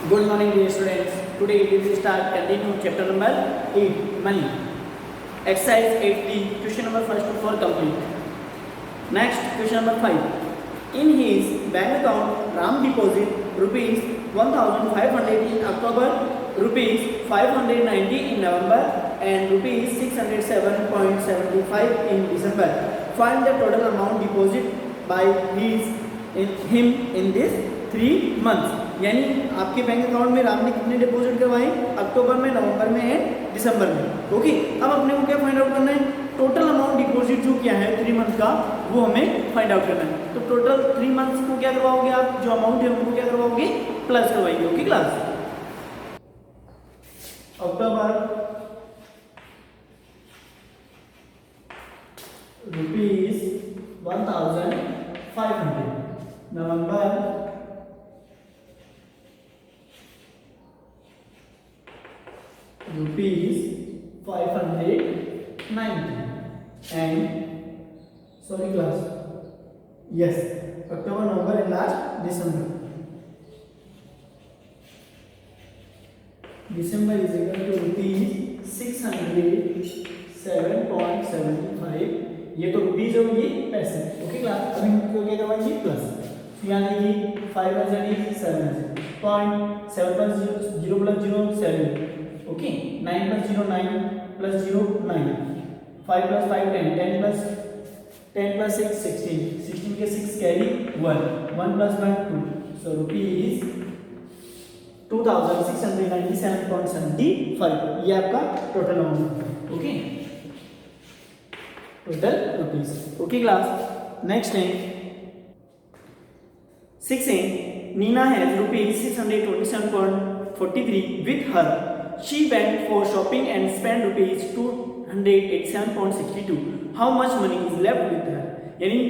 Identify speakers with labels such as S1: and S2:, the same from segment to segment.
S1: Good morning, dear students. Today we will start continue chapter number 8, money. Exercise 8D, question number first to 4 complete. Next, question number 5. In his bank account, Ram deposit rupees 1,500 in October, rupees 590 in November, and rupees 607.75 in December. Find the total amount deposit by him in this 3 months. यानी आपके bank account में राम ने कितने deposit करवाए अक्टूबर में, नवंबर में and दिसंबर में. Okay, अब अपने को क्या फाइंड आउट करना है? टोटल अमाउंट डिपॉजिट जो क्या है 3 मंथ का वो हमें फाइंड आउट करना है. तो टोटल 3 मंथ्स को क्या करवाओगे आप? जो अमाउंट है उनको क्या करवाओगे? प्लस करवाएंगे. Okay class, October rupees 1,500, November rupees 590 and sorry class, yes, October, November and last December. December is equal to rupees 607.75. ये तो रुपीज हो, ये पैसे. ओके क्लास, अभी हम क्या करवाएंगे? प्लस. यानी कि 500 is 700. 0.7 plus 0 plus 0 7. Okay, 9 plus 0 9 plus 0 9, 5 plus 5 10, 10 plus 6 16, 16 के 6 कैरी 1, 1 plus 1 2. So rupees 2,697.75 ये आपका total amount. Okay, total rupees. Okay class, next है 6 है. Neena has rupees 627.43 with her. She went for shopping and spent rupees 287.62. How much money is left with her? यानी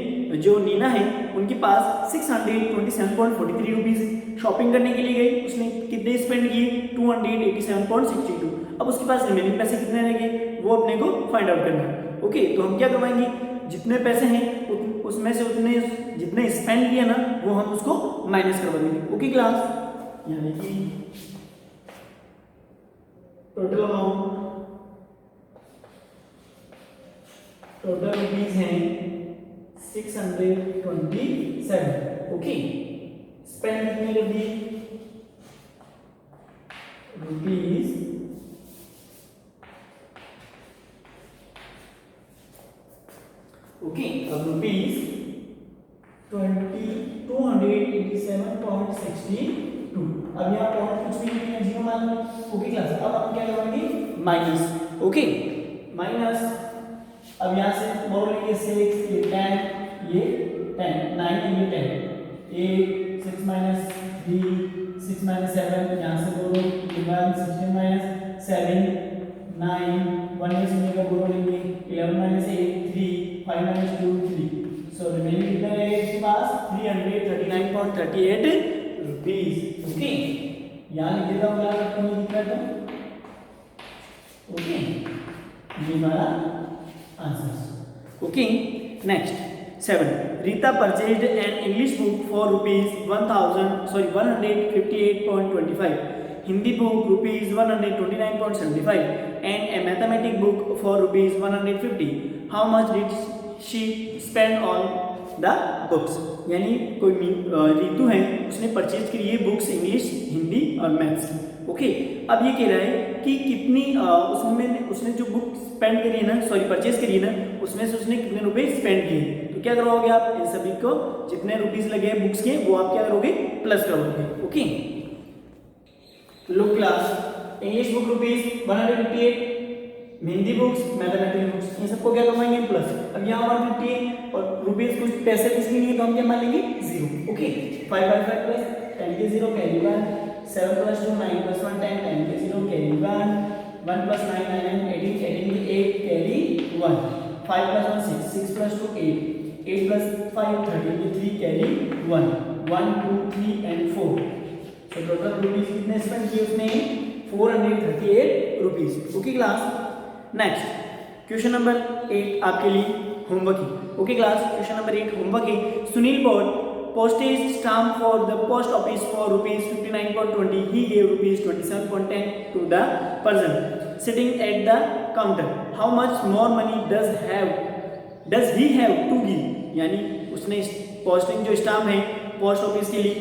S1: जो नीना है उनके पास 627.43 rupees shopping करने के लिए गई. उसने कितने स्पेंड किए? 287.62. अब उसके पास रिमेनिंग पैसे कितने रह गए वो अपने को फाइंड आउट करना है. ओके, तो हम क्या करवाएंगे? जितने पैसे हैं उसमें से उतने जितने स्पेंड किया ना वो हम उसको माइनस करवा देंगे. ओके क्लास, यानी कि टोटल अमाउंट, टोटल रुपीज हैं 627. ओके, स्पेंड कितने कर दिए? Rupees okay. अब रुपीज 287.62. अब यहाँ पॉइंट कुछ भी नहीं है, जीरो मान लो. ओके क्लास, अब हम क्या करवाएंगे? माइनस. Okay, minus. अब यहाँ से बोल लेंगे 6, ये 10, ये 10, 9 ये 10, 8 6 minus 3 6 minus 7, यहाँ से बोलो 11 16 minus 7 9 1 में से का बोल लेंगे 11 minus 8 3 5 minus 2 3. सो रिमेनिंग कितना रहेगा इसके पास? 339.38 रुपीज. ओके, यहाँ लिख देता हूँ क्लास, आपको नहीं दिख रहा था. ओके, ये हमारा answer. Okay, next 7. Rita purchased an English book for rupees 158.25, Hindi book rupees 129.75 and A mathematic book for rupees 150. How much did she spend on the books? यानी कोई रीतु है, उसने परचेज की ये बुक्स इंग्लिश, हिंदी और मैथ्स की. ओके, अब ये कह रहा है कि कितनी उसने जो बुक स्पेंड करी है ना, सॉरी परचेज करी है ना, उसमें से उसने कितने रुपए स्पेंड किए. तो क्या करवाओगे आप? इन सभी को जितने रुपीज लगे हैं बुक्स के वो आप क्या करोगे? प्लस करोगे. Okay, look class, English book rupees 158, Hindi books, mathematics books, इन सबको क्या करवाएंगे? प्लस. अब यहाँ 150 और रुपीज कुछ पैसे कुछ भी नहीं है तो हम क्या मान लेंगे? 0. ओके, 5 by 5 प्लस 10 के 0 कैरी 1, 7 plus 2 9 plus 1 10 10 के 0 कैरी 1, 1 plus 9 9 18 18 के 8 कैरी 1, 5 plus 1 6 6 plus 2 8 8 plus 5 13 के 3 carry 1 1 2 3 and 4. So total rupees कितने स्पेंड किए उसने? 438 rupees. Okay class, next question number 8 आपके लिए होमवर्क है. Okay class, question number 8 homework है. Sunil bought postage stamp for the post office for rupees 59.20. He gave rupees 27.10 to the person sitting at the counter. How much more money does he have to give? यानी उसने posting जो stamp है post office के लिए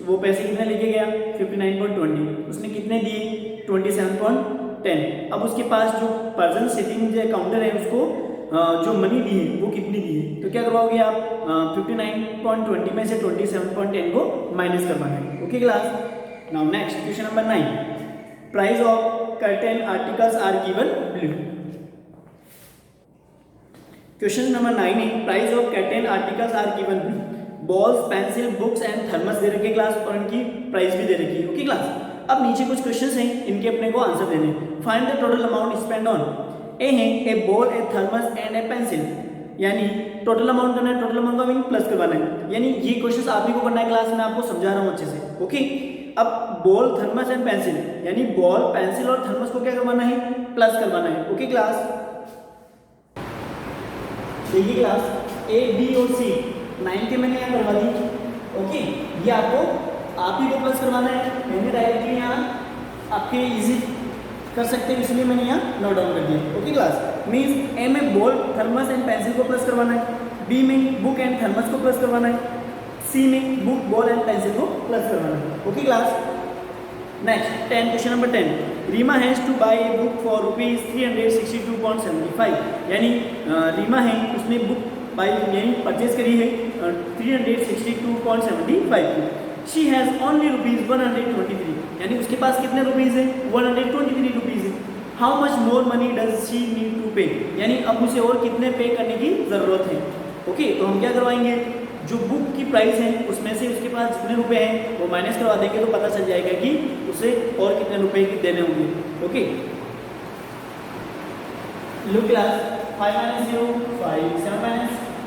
S1: वो पैसे कितने लेके गया 59.20, उसने कितने दिए 27.10। अब उसके पास जो पर्सन सिटिंग जो काउंटर है उसको जो मनी दी है वो कितनी दी है, तो क्या करवाओगे आप 59.20 में से 27.10 को माइनस करवाना है। Okay class, now next question number 9, price of certain articles are given below. Question number 9 है price of certain articles are given below. Balls, pencil, books and thermos दे रखे क्लास और इनकी प्राइस भी दे रखी है। ओके क्लास, अब नीचे कुछ क्वेश्चंस हैं, इनके अपने को आंसर देने। Find the total amount spend on a है a ball, a thermos and a pencil, यानी टोटल अमाउंट करना है, टोटल अमाउंट का मीन प्लस करवाना है, यानी ये क्वेश्चन आप ही को करना है क्लास में, आपको समझा रहा हूँ अच्छे से। ओके, अब बॉल, थर्मस एंड पेंसिल, यानी बॉल, पेंसिल और थर्मस को क्या करवाना है, प्लस करवाना है। ओके क्लास, देखिए क्लास ए बी और सी 9 के मैंने यहाँ करवा दी। ओके, ये आपको आप ही को प्लस करवाना है, मैंने डायरेक्टली यहाँ आपके इजी कर सकते हैं इसलिए मैंने यहाँ नोट डाउन कर दिया। ओके क्लास, मीन्स ए में बॉल, थर्मस एंड पेंसिल को प्लस करवाना है, बी में बुक एंड थर्मस को प्लस करवाना है, सी में बुक, बॉल एंड पेंसिल को प्लस करवाना है। Okay class, next 10 question number 10, Rima has to buy a book for rupees 362.75, यानी रीमा है उसने बुक बाय यानी परचेज करी है 362.75 की। शी हैज ओनली रुपीज 123, यानी उसके पास कितने रुपीज है 123 रुपीज है। How much more money does she need to pay, यानी अब उसे और कितने पे करने की जरूरत है। ओके, तो हम क्या करवाएंगे, जो बुक की प्राइस है उसमें से उसके पास जितने रुपए हैं वो माइनस करवा देंगे तो पता चल जाएगा कि उसे और कितने रुपए देने होंगे। ओके, लुक क्लास 5 - 0 5, 7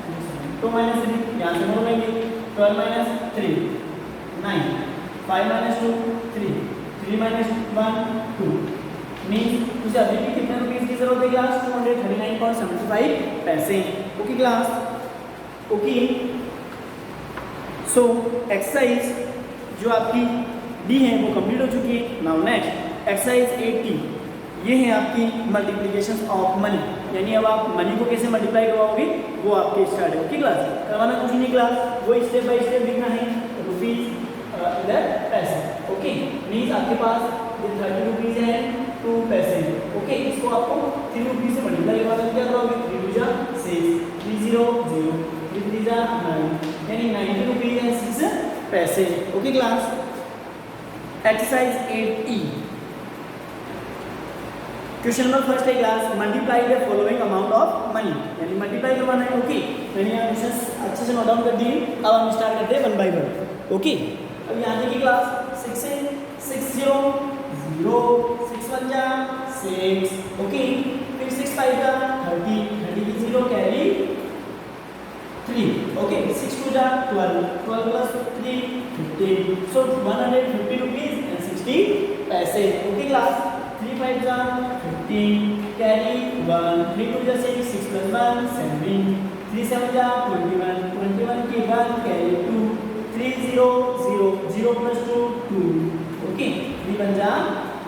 S1: - 2 - 3, यहाँ से मोड़ लेंगे 12 - 3 9, 5 - 2 3, 3 - 1 2, मीन्स उसे अभी भी कितने रुपीज की जरूरत है क्लास 239.75 पैसे। Okay class, okay, so exercise जो आपकी डी है वो कंप्लीट हो चुकी है। नाउ नेक्स्ट एक्सरसाइज 80, ये है आपकी मल्टीप्लिकेशन ऑफ मनी, यानी अब आप मनी को कैसे मल्टीप्लाई करवाओगे वो आपके स्टार्ट है। ओके क्लास, करवाना कुछ नहीं क्लास, वो स्टेप बाय स्टेप लिखना है, रुपीज इधर पैसे। ओके, मीन्स आपके पास ये 30 रुपीज है 2 पैसे। ओके, इसको आपको 3 रुपीज से मल्टीप्लाई करवाना, क्या करोगे 3 2 जा 6, 3 0 0, 3 3 जा 9, यानी 90 रुपीज है 6 पैसे। Okay class, exercise 8E, question number first है class multiply the following amount of money, यानी मल्टीप्लाई करवाना है। ओके, मैंने यहाँ क्वेश्चन अच्छे से नोट डाउन कर दिए, अब हम स्टार्ट करते हैं 1 बाय 1। ओके, अब यहाँ देखिए क्लास 6 से 6 0 0, 6 1 जा 6, ओके, फिर 6 5 जा 30, 30 की 0 कैरी 3, ओके, 6 2 जा 12, 12 प्लस 3 15, सो 150 रुपीज एंड 60 पैसे। ओके क्लास, 3 5 जा 15 कैरी 1, 3 2 जा 6, 6 plus 1 7, 3 7 जा 21, 21 की 1 कैरी 2, 3 0 0, 0 plus 2 2, ओके, 3 1 जा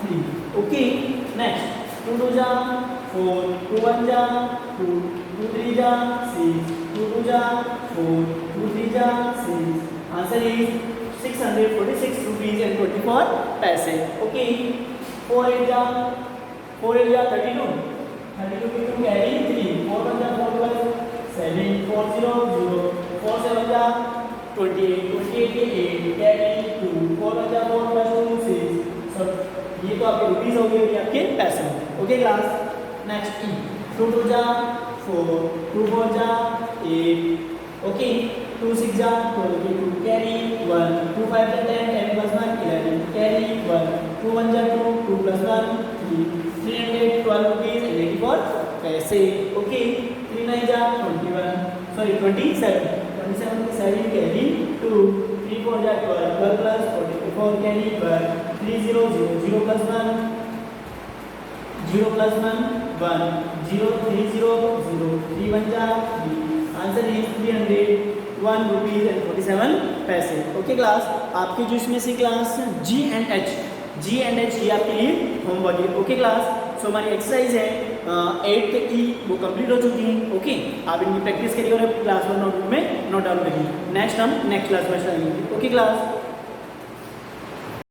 S1: 3। ओके, नेक्स्ट 2 2 जा 4, 2 1 जा 2, 2 3 जा 6, 2 2 जा 4, 2 3 जा 6, आंसर इज 646 रुपीज एंड 24 पैसे। ओके, 4 8 जा 32, 32 की 2 कैरी 3, 4 1 जा 4 plus 7, 4 0 0, 4 7 जा 28, 28 के 8 कैरी 2, 4 1 जा 4 plus 2 6, सो ये तो आपके रुपीज हो गए, ये आपके पैसे। ओके क्लास, नेक्स्ट ई 2 2 जा 4, 2 4 जा 8, ओके, 2 6 जा 12, 2 कैरी 1, 2 5 जा 10, 10 plus 1 11 कैरी 1, 2 1 जा 2, 2 plus 1 3, 312 रुपीज 84 पैसे। ओके, 3 9 जा 27, की 7 कैरी 2, 3 4 जा 12, 12 plus 44 कैरी 1, 3 0 0, 0 plus 1 0 plus 1 1, 0 3 0 0, 3 1 जा 3, आंसर इज 300 ₹1.47। ओके क्लास, आपके जो इसमें से क्लास जी एंड एच ये आपके लिए होमवर्क है। ओके क्लास, सो हमारी एक्सरसाइज है 8 की वो कंप्लीट हो चुकी है। ओके, आप इनकी प्रैक्टिस करिए और क्लास 1 नोटबुक में नोट डाउन करिए। नेक्स्ट हम नेक्स्ट क्लास में स्टार्ट करेंगे। Okay class.